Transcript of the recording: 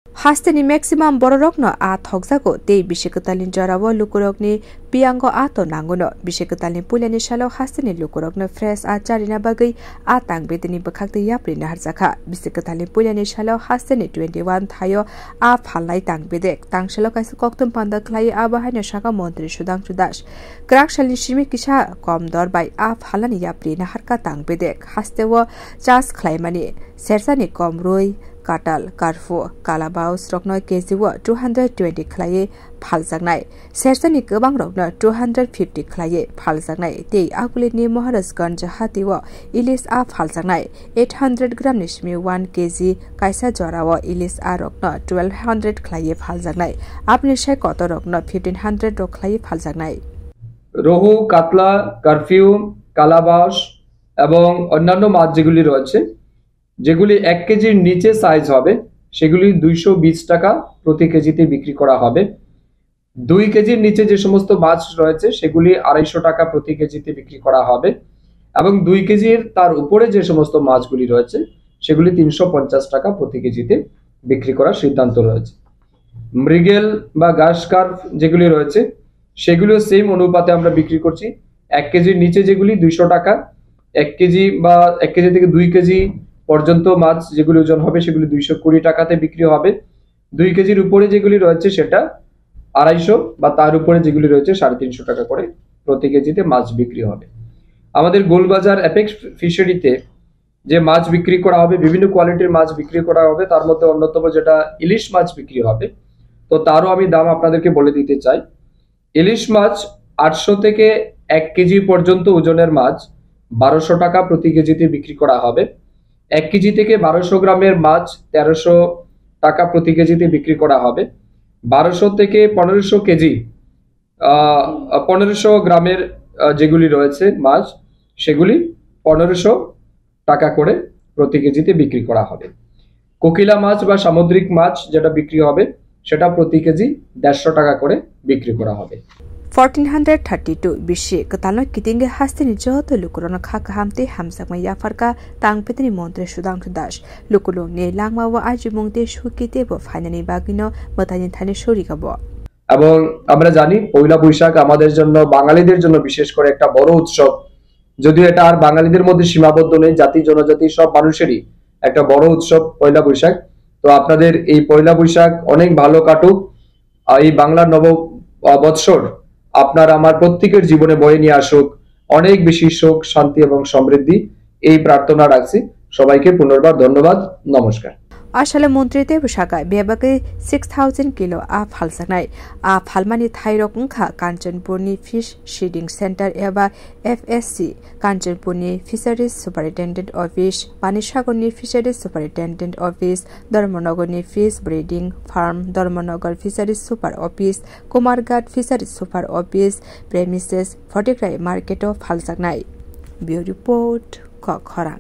Hasteni maximum bororokno a thokjago tei bishekatalin jarawo lukurokni piango a to nangono bishekatalin pulani shalo hasteni lukurokno fresh a charina bagai a tangbedeni bakhakte yaprina harjaka bishekatalin pulani shalo hasteni 21 thayo a phalnai tangbedek tangshalo kaisa koktum panda khlai a bahana shaka mantri Sudhanshu Das krakshali shimi kisa kom dor bai a phalani yaprina harka tangbedek hastewo chas khlaimani sersani komroi Katal, Karfu, Kalabaus, Rokno, Keziwa, 220 Klaye, Palzagnai, Sersani Gabang Rokno, 250 Klaye, Palzagnai, Day Agulini Moharas Ganja Hatiwa, Ilis A Palzagnai, 800 gram Nishmi, 1 kg, Kaisa Jorawa, Ilis A Rokno, 1200 Klaye, Palzagnai, Abnisha Koto Rokno, 1500 Roklaye, Palzagnai. Rohu, Katla, Curfew, Kalabaus, এবং অন্যান্য মাছ যেগুলি রয়েছে যেগুলি 1 কেজির নিচে size হবে সেগুলি 220 টাকা প্রতি কেজিতে বিক্রি করা হবে 2 কেজির নিচে যে সমস্ত মাছ রয়েছে সেগুলি 250 টাকা প্রতি কেজিতে বিক্রি করা হবে এবং 2 কেজির তার উপরে যে সমস্ত মাছগুলি রয়েছে সেগুলি 350 টাকা প্রতি কেজিতে বিক্রি করার সিদ্ধান্ত রয়েছে মৃগেল বা গাশকার্প যেগুলি রয়েছে সেগুলিও সেম অনুপাতে আমরা বিক্রি করছি 1 কেজির নিচে যেগুলি 200 টাকা 1 কেজি বা 1 কেজি থেকে 2 কেজি পর্যন্ত মাছ যেগুলি ওজন হবে সেগুলি 220 টাকাতে বিক্রি হবে 2 কেজির উপরে যেগুলি রয়েছে সেটা 250 বা তার উপরে যেগুলি রয়েছে 350 টাকা করে প্রতি কেজিতে মাছ বিক্রি হবে আমাদের গোলবাজার অ্যাপেক্স ফিশারিতে যে মাছ বিক্রি করা হবে বিভিন্ন কোয়ালিটির মাছ বিক্রি করা হবে তার মধ্যে অন্যতম যেটা ইলিশ মাছ বিক্রি হবে তো তারও আমি দাম আপনাদেরকে বলে দিতে চাই ইলিশ মাছ 800 থেকে 1 কেজি পর্যন্ত ওজনের মাছ 1200 টাকা প্রতি কেজিতে বিক্রি করা হবে 1 কেজি থেকে 1200 গ্রামের মাছ 1300 টাকা প্রতি কেজিতে বিক্রি করা হবে 1200 থেকে 1500 কেজি 1500 গ্রামের যেগুলি রয়েছে মাছ সেগুলি 1500 টাকা করে প্রতি কেজিতে বিক্রি করা হবে কোকিলা মাছ বা সামুদ্রিক মাছ যেটা বিক্রি হবে সেটা প্রতি কেজি 150 টাকা করে বিক্রি করা হবে 1432 bishi katalo kitinge hasteni joto lukurona khaka hamte hamsakma yafarka tangpetni montre Sudhanshu Das lukulo ne langma wa ajimungte shukite bo ফাইনানি bagino motani thane shorikabo এবং আমরা জানি পয়লা বৈশাখ আমাদের জন্য বাঙালিদের জন্য বিশেষ করে একটা বড় উৎসব যদিও এটা আর বাঙালিদের মধ্যে সীমাবদ্ধ নেই জাতি জনজাতি সব মানুষেরই একটা বড় উৎসব পয়লা বৈশাখ তো আপনাদের এই পয়লা বৈশাখ অনেক ভালো কাটুক এই বাংলার নব বৎসর আপনার আমার প্রত্যেকের জীবনে বয়ে নিয়ে আসুক অনেক বেশি সুখ শান্তি এবং সমৃদ্ধি এই প্রার্থনা রাখছি সবাইকে পুনর্বার ধন্যবাদ নমস্কার আসলে মন্ত্রীতে বসাকায় বেবাকে 6000 কিলো আ ফালসানাই আ ফালমানি থাইরকংখা কাঞ্চনপুরনি ফিশ শিডিং সেন্টার এবা এফএসসি কাঞ্চনপুরনি ফিশারিজ সুপারিনটেন্ডেন্ট অফিস পানিসাগরনি ফিশারিজ সুপারিনটেন্ডেন্ট অফিস ধর্মনগরনি fish breeding farm Dharmanagar fisheries super office Kumarghat fisheries super office premises Fatikroy market of ফালসানাই বিউ রিপোর্ট খরা